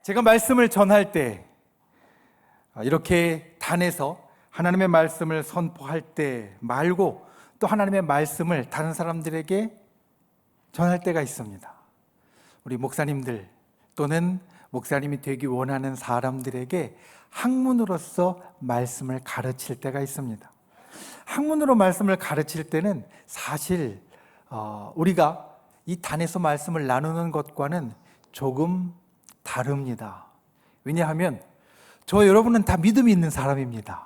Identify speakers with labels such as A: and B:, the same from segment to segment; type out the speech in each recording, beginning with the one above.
A: 제가 말씀을 전할 때 이렇게 단에서 하나님의 말씀을 선포할 때 말고 또 하나님의 말씀을 다른 사람들에게 전할 때가 있습니다. 우리 목사님들 또는 목사님이 되기 원하는 사람들에게 학문으로서 말씀을 가르칠 때가 있습니다. 학문으로 말씀을 가르칠 때는 사실 우리가 이 단에서 말씀을 나누는 것과는 조금 다릅니다. 왜냐하면 저 여러분은 다 믿음이 있는 사람입니다.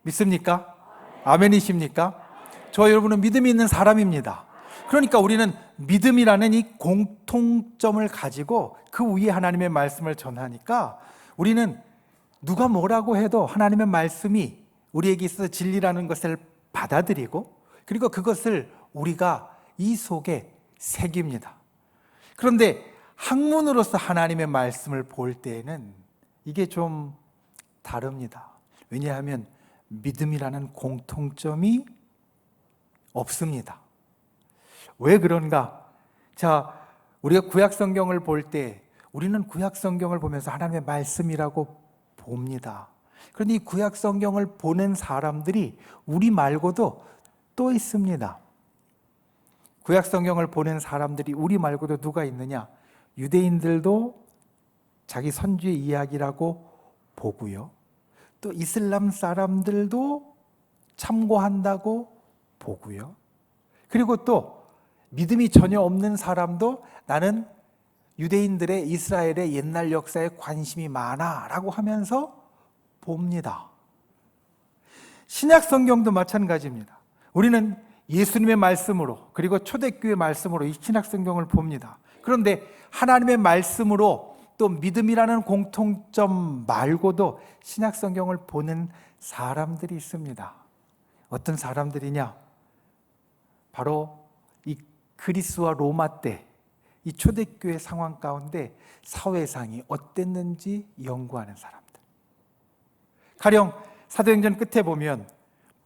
A: 믿습니까? 아멘이십니까? 저 여러분은 믿음이 있는 사람입니다. 그러니까 우리는 믿음이라는 이 공통점을 가지고 그 위에 하나님의 말씀을 전하니까 우리는 누가 뭐라고 해도 하나님의 말씀이 우리에게 있어서 진리라는 것을 받아들이고 그리고 그것을 우리가 이 속에 새깁니다. 그런데 학문으로서 하나님의 말씀을 볼 때에는 이게 좀 다릅니다. 왜냐하면 믿음이라는 공통점이 없습니다. 왜 그런가? 자, 우리가 구약 성경을 볼 때 우리는 구약 성경을 보면서 하나님의 말씀이라고 봅니다. 그런데 이 구약 성경을 보는 사람들이 우리 말고도 또 있습니다. 구약 성경을 보는 사람들이 우리 말고도 누가 있느냐? 유대인들도 자기 선지의 이야기라고 보고요. 또 이슬람 사람들도 참고한다고 보고요. 그리고 또 믿음이 전혀 없는 사람도 나는 유대인들의 이스라엘의 옛날 역사에 관심이 많아라고 하면서 봅니다. 신약 성경도 마찬가지입니다. 우리는 예수님의 말씀으로 그리고 초대교회 말씀으로 이 신약 성경을 봅니다. 그런데 하나님의 말씀으로 또 믿음이라는 공통점 말고도 신약 성경을 보는 사람들이 있습니다. 어떤 사람들이냐? 바로 이 그리스와 로마 때 이 초대교회 상황 가운데 사회상이 어땠는지 연구하는 사람들. 가령 사도행전 끝에 보면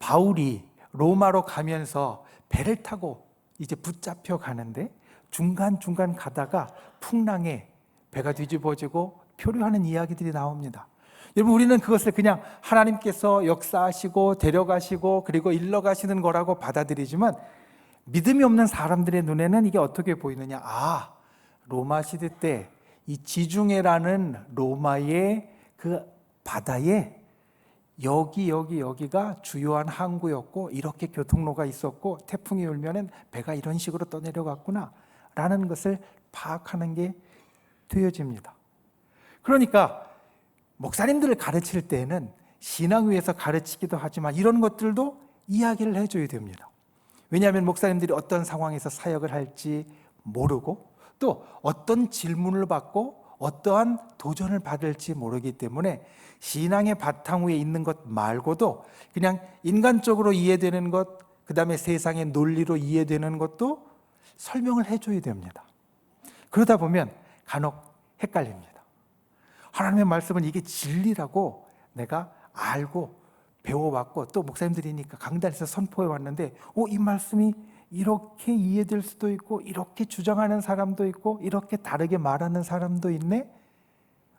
A: 바울이 로마로 가면서 배를 타고 이제 붙잡혀 가는데 중간중간 가다가 풍랑에 배가 뒤집어지고 표류하는 이야기들이 나옵니다. 여러분, 우리는 그것을 그냥 하나님께서 역사하시고 데려가시고 그리고 일러가시는 거라고 받아들이지만 믿음이 없는 사람들의 눈에는 이게 어떻게 보이느냐? 로마 시대 때 이 지중해라는 로마의 그 바다에 여기가 주요한 항구였고 이렇게 교통로가 있었고 태풍이 울면은 배가 이런 식으로 떠내려갔구나 라는 것을 파악하는 게 되어집니다. 그러니까 목사님들을 가르칠 때는 신앙 위에서 가르치기도 하지만 이런 것들도 이야기를 해줘야 됩니다. 왜냐하면 목사님들이 어떤 상황에서 사역을 할지 모르고 또 어떤 질문을 받고 어떠한 도전을 받을지 모르기 때문에 신앙의 바탕 위에 있는 것 말고도 그냥 인간적으로 이해되는 것, 그 다음에 세상의 논리로 이해되는 것도 설명을 해줘야 됩니다. 그러다 보면 간혹 헷갈립니다. 하나님의 말씀은 이게 진리라고 내가 알고 배워왔고 또 목사님들이니까 강단에서 선포해 왔는데 이 말씀이 이렇게 이해될 수도 있고 이렇게 주장하는 사람도 있고 이렇게 다르게 말하는 사람도 있네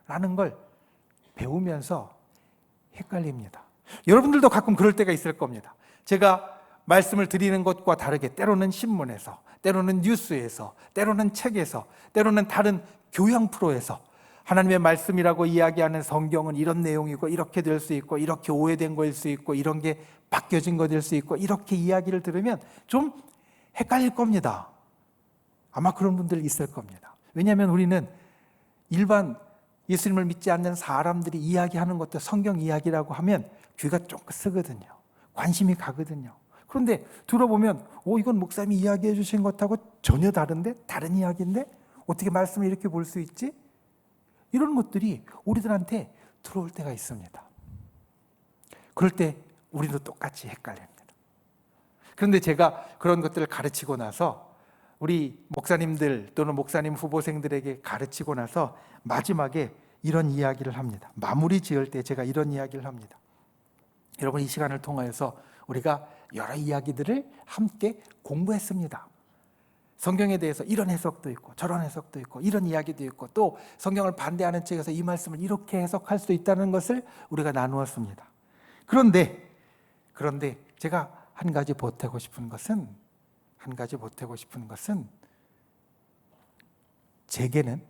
A: 라는 걸 배우면서 헷갈립니다. 여러분들도 가끔 그럴 때가 있을 겁니다. 제가 말씀을 드리는 것과 다르게 때로는 신문에서 때로는 뉴스에서 때로는 책에서 때로는 다른 교양 프로에서 하나님의 말씀이라고 이야기하는 성경은 이런 내용이고 이렇게 될 수 있고 이렇게 오해된 거일 수 있고 이런 게 바뀌어진 거 될 수 있고 이렇게 이야기를 들으면 좀 헷갈릴 겁니다. 아마 그런 분들 있을 겁니다. 왜냐하면 우리는 일반 예수님을 믿지 않는 사람들이 이야기하는 것도 성경 이야기라고 하면 귀가 쫑긋 쓰거든요. 관심이 가거든요. 그런데 들어보면 이건 목사님이 이야기해 주신 것하고 전혀 다른데? 다른 이야기인데? 어떻게 말씀을 이렇게 볼 수 있지? 이런 것들이 우리들한테 들어올 때가 있습니다. 그럴 때 우리도 똑같이 헷갈립니다. 그런데 제가 그런 것들을 가르치고 나서 우리 목사님들 또는 목사님 후보생들에게 가르치고 나서 마지막에 이런 이야기를 합니다. 마무리 지을 때 제가 이런 이야기를 합니다. 여러분, 이 시간을 통하여서 우리가 여러 이야기들을 함께 공부했습니다. 성경에 대해서 이런 해석도 있고 저런 해석도 있고 이런 이야기도 있고 또 성경을 반대하는 책에서 이 말씀을 이렇게 해석할 수 있다는 것을 우리가 나누었습니다. 그런데 제가 한 가지 보태고 싶은 것은 제게는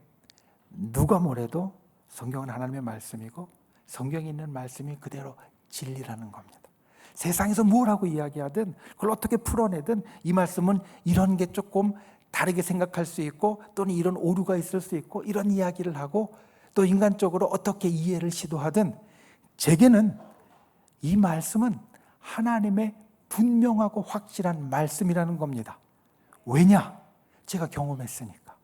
A: 누가 뭐래도 성경은 하나님의 말씀이고 성경에 있는 말씀이 그대로 진리라는 겁니다. 세상에서 뭘 하고 이야기하든 그걸 어떻게 풀어내든 이 말씀은 이런 게 조금 다르게 생각할 수 있고 또는 이런 오류가 있을 수 있고 이런 이야기를 하고 또 인간적으로 어떻게 이해를 시도하든 제게는 이 말씀은 하나님의 분명하고 확실한 말씀이라는 겁니다. 왜냐? 제가 경험했으니까.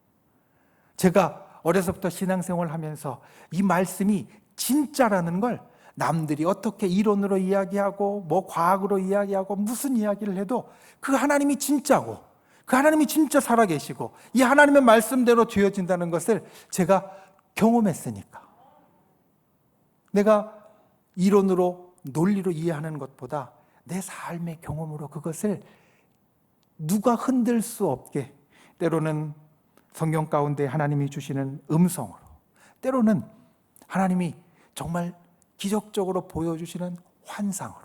A: 제가 어려서부터 신앙생활을 하면서 이 말씀이 진짜라는 걸 남들이 어떻게 이론으로 이야기하고 뭐 과학으로 이야기하고 무슨 이야기를 해도 그 하나님이 진짜고 그 하나님이 진짜 살아계시고 이 하나님의 말씀대로 되어진다는 것을 제가 경험했으니까 내가 이론으로 논리로 이해하는 것보다 내 삶의 경험으로 그것을 누가 흔들 수 없게 때로는 성경 가운데 하나님이 주시는 음성으로 때로는 하나님이 정말 기적적으로 보여주시는 환상으로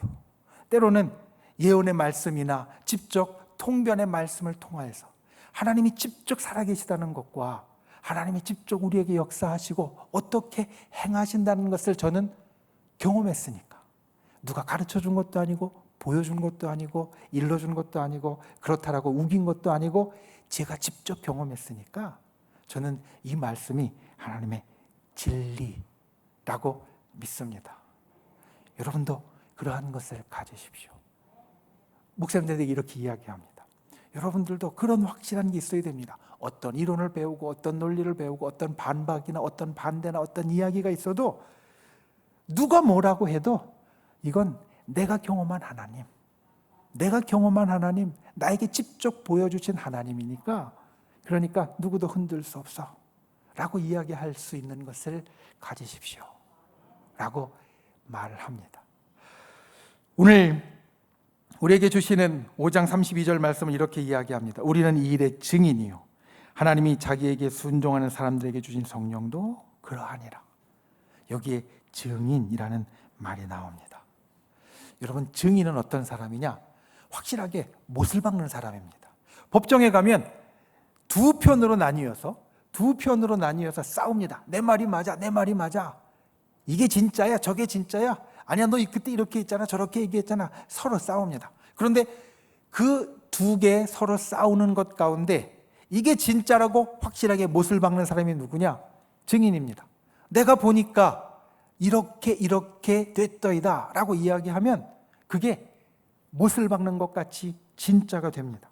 A: 때로는 예언의 말씀이나 직접 통변의 말씀을 통하여서 하나님이 직접 살아계시다는 것과 하나님이 직접 우리에게 역사하시고 어떻게 행하신다는 것을 저는 경험했으니까 누가 가르쳐준 것도 아니고 보여준 것도 아니고 일러준 것도 아니고 그렇다라고 우긴 것도 아니고 제가 직접 경험했으니까 저는 이 말씀이 하나님의 진리라고 믿습니다. 여러분도 그러한 것을 가지십시오. 목사님들에게 이렇게 이야기합니다. 여러분들도 그런 확실한 게 있어야 됩니다. 어떤 이론을 배우고 어떤 논리를 배우고 어떤 반박이나 어떤 반대나 어떤 이야기가 있어도 누가 뭐라고 해도 이건 내가 경험한 하나님, 나에게 직접 보여주신 하나님이니까 그러니까 누구도 흔들 수 없어 라고 이야기할 수 있는 것을 가지십시오 라고 말을 합니다. 오늘 우리에게 주시는 5장 32절 말씀을 이렇게 이야기합니다. 우리는 이 일의 증인이요 하나님이 자기에게 순종하는 사람들에게 주신 성령도 그러하니라. 여기에 증인이라는 말이 나옵니다. 여러분, 증인은 어떤 사람이냐? 확실하게 못을 박는 사람입니다. 법정에 가면 두 편으로 나뉘어서 싸웁니다. 내 말이 맞아. 이게 진짜야, 저게 진짜야. 아니야, 너 그때 이렇게 했잖아, 저렇게 얘기했잖아. 서로 싸웁니다. 그런데 그 두 개 서로 싸우는 것 가운데 이게 진짜라고 확실하게 못을 박는 사람이 누구냐? 증인입니다. 내가 보니까 이렇게 됐더이다 라고 이야기하면 그게 못을 박는 것 같이 진짜가 됩니다.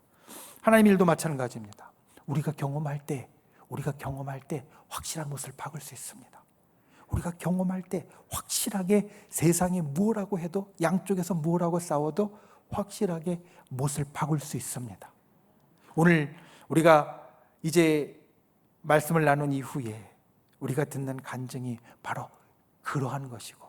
A: 하나님 일도 마찬가지입니다. 우리가 경험할 때 확실한 못을 박을 수 있습니다. 우리가 경험할 때 확실하게 세상이 무엇라고 해도 양쪽에서 무엇라고 싸워도 확실하게 못을 박을 수 있습니다. 오늘 우리가 이제 말씀을 나눈 이후에 우리가 듣는 간증이 바로 그러한 것이고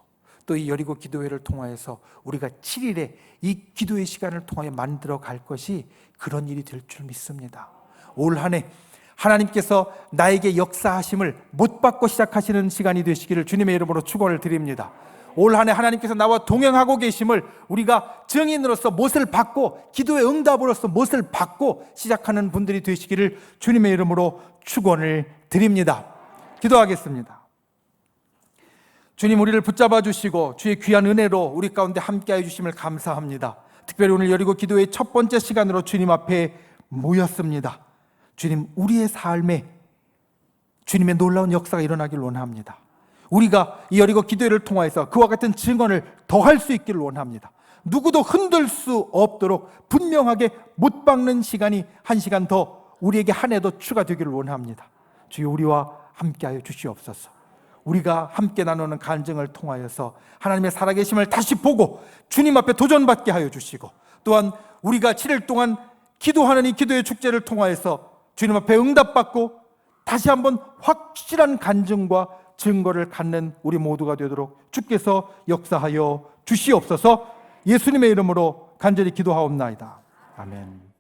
A: 또 이 여리고 기도회를 통하여서 우리가 7일에 이 기도의 시간을 통하여 만들어 갈 것이 그런 일이 될 줄 믿습니다. 올 한 해 하나님께서 나에게 역사하심을 못 받고 시작하시는 시간이 되시기를 주님의 이름으로 축원을 드립니다. 올 한 해 하나님께서 나와 동행하고 계심을 우리가 증인으로서 못을 받고 기도의 응답으로서 못을 받고 시작하는 분들이 되시기를 주님의 이름으로 축원을 드립니다. 기도하겠습니다. 주님, 우리를 붙잡아 주시고 주의 귀한 은혜로 우리 가운데 함께해 주심을 감사합니다. 특별히 오늘 여리고 기도의 첫 번째 시간으로 주님 앞에 모였습니다. 주님, 우리의 삶에 주님의 놀라운 역사가 일어나길 원합니다. 우리가 이 여리고 기도회를 통해서 그와 같은 증언을 더할 수 있기를 원합니다. 누구도 흔들 수 없도록 분명하게 못 박는 시간이 한 시간 더 우리에게 한 해 더 추가되기를 원합니다. 주여, 우리와 함께하여 주시옵소서. 우리가 함께 나누는 간증을 통하여서 하나님의 살아계심을 다시 보고 주님 앞에 도전받게 하여 주시고 또한 우리가 7일 동안 기도하는 이 기도의 축제를 통하여서 주님 앞에 응답받고 다시 한번 확실한 간증과 증거를 갖는 우리 모두가 되도록 주께서 역사하여 주시옵소서. 예수님의 이름으로 간절히 기도하옵나이다. 아멘.